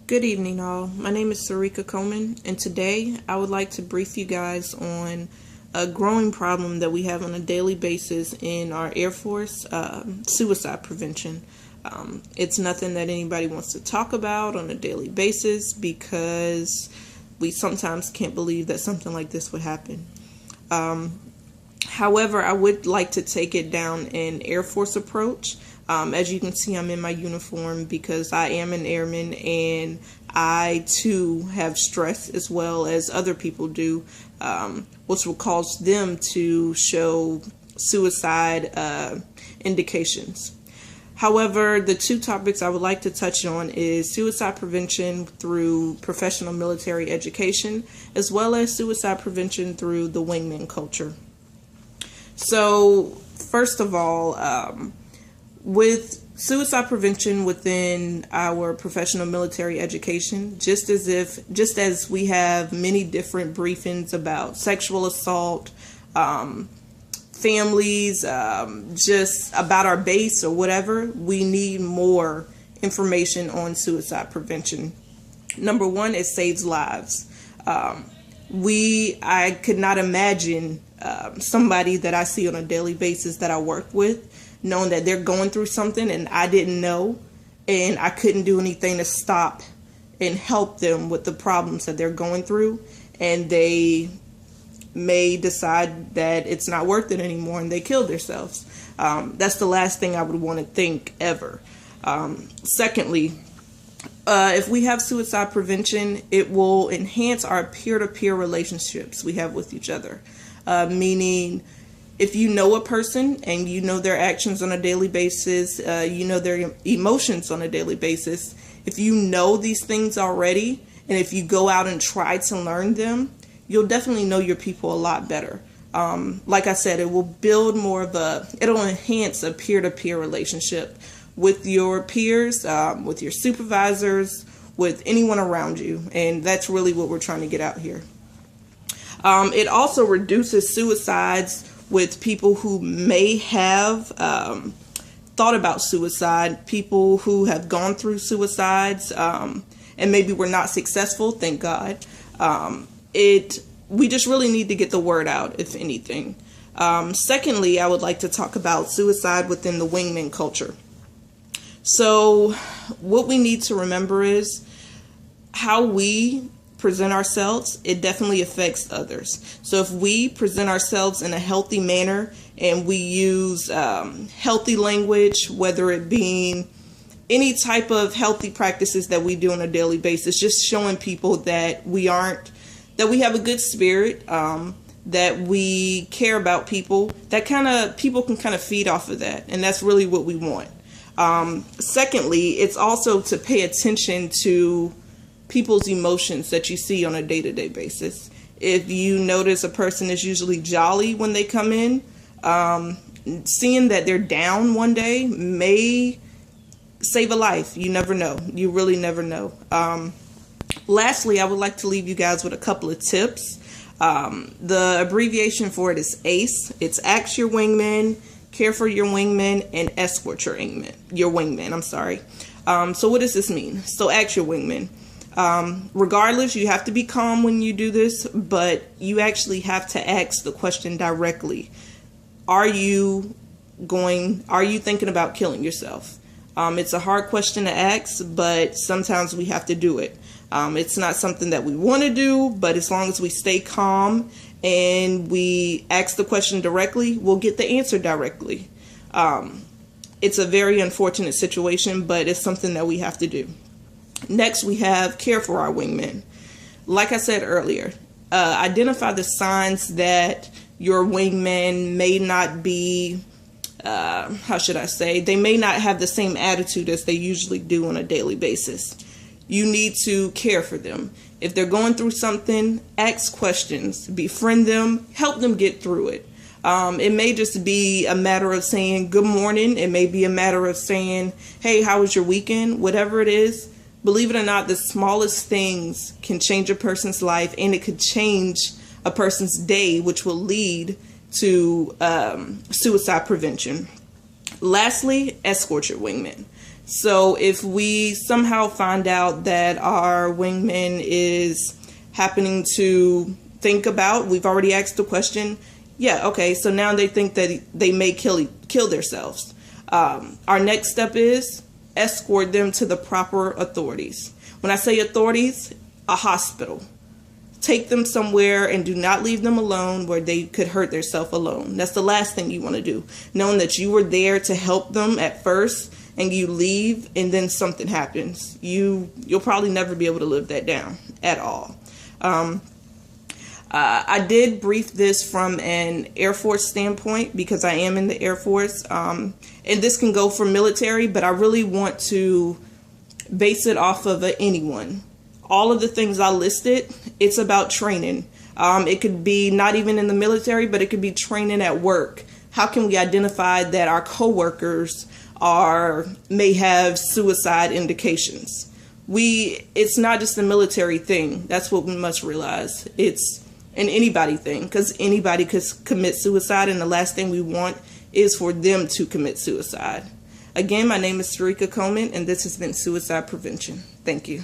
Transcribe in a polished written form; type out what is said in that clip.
Good evening, all. My name is Sarika Coleman, and today I would like to brief you guys on a growing problem that we have on a daily basis in our Air Force, suicide prevention. It's nothing that anybody wants to talk about on a daily basis because we sometimes can't believe that something like this would happen. However, I would like to take it down an Air Force approach. As you can see, I'm in my uniform because I am an airman, and I too have stress as well as other people do, which will cause them to show suicide indications. However, the two topics I would like to touch on is suicide prevention through professional military education, as well as suicide prevention through the wingman culture. So, first of all, with suicide prevention within our professional military education, just as we have many different briefings about sexual assault, families, just about our base or whatever, we need more information on suicide prevention. Number one, it saves lives. I could not imagine somebody that I see on a daily basis that I work with, knowing that they're going through something and I didn't know, and I couldn't do anything to stop and help them with the problems that they're going through, and they may decide that it's not worth it anymore and they kill themselves. That's the last thing I would want to think ever. Secondly, if we have suicide prevention, it will enhance our peer-to-peer relationships we have with each other. Meaning, if you know a person and you know their actions on a daily basis, you know their emotions on a daily basis, if you know these things already, and if you go out and try to learn them, you'll definitely know your people a lot better. Like I said, it will build it'll enhance a peer-to-peer relationship with your peers, with your supervisors, with anyone around you. And that's really what we're trying to get out here. It also reduces suicides with people who may have thought about suicide, people who have gone through suicides, and maybe were not successful, thank God. We just really need to get the word out, if anything. Secondly, I would like to talk about suicide within the wingman culture. So what we need to remember is how we present ourselves, it definitely affects others. So if we present ourselves in a healthy manner and we use healthy language, whether it being any type of healthy practices that we do on a daily basis, just showing people that we have a good spirit, that we care about people, people can kind of feed off of that. And that's really what we want. Secondly, it's also to pay attention to people's emotions that you see on a day-to-day basis. If you notice a person is usually jolly when they come in, seeing that they're down one day may save a life. You never know. You really never know. Lastly, I would like to leave you guys with a couple of tips. The abbreviation for it is ACE. It's Ask Your Wingman, Care for Your Wingman, and Escort Your Wingman. I'm sorry. So what does this mean? So ask your wingman. Regardless, you have to be calm when you do this, but you actually have to ask the question directly. Are you thinking about killing yourself? It's a hard question to ask, but sometimes we have to do it. It's not something that we want to do, but as long as we stay calm and we ask the question directly, we'll get the answer directly. It's a very unfortunate situation, but it's something that we have to do. Next, we have care for our wingmen. Like I said earlier, identify the signs that your wingmen may not be, they may not have the same attitude as they usually do on a daily basis. You need to care for them. If they're going through something, ask questions, befriend them, help them get through it. It may just be a matter of saying good morning. It may be a matter of saying, hey, how was your weekend? Whatever it is, believe it or not, the smallest things can change a person's life, and it could change a person's day, which will lead to suicide prevention. Lastly, escort your wingman. So if we somehow find out that our wingman is happening to think about, we've already asked the question, yeah, okay, so now they think that they may kill themselves. Our next step is escort them to the proper authorities. When I say authorities, a hospital. Take them somewhere and do not leave them alone where they could hurt themselves alone. That's the last thing you want to do. Knowing that you were there to help them at first and you leave and then something happens. You'll probably never be able to live that down at all. I did brief this from an Air Force standpoint because I am in the Air Force. And this can go for military, but I really want to base it off of anyone. All of the things I listed, it's about training. It could be not even in the military, but it could be training at work. How can we identify that our coworkers may have suicide indications? It's not just a military thing. That's what we must realize. It's an anybody thing, because anybody could commit suicide, and the last thing we want is for them to commit suicide. Again, my name is Sarika Coleman, and this has been Suicide Prevention. Thank you.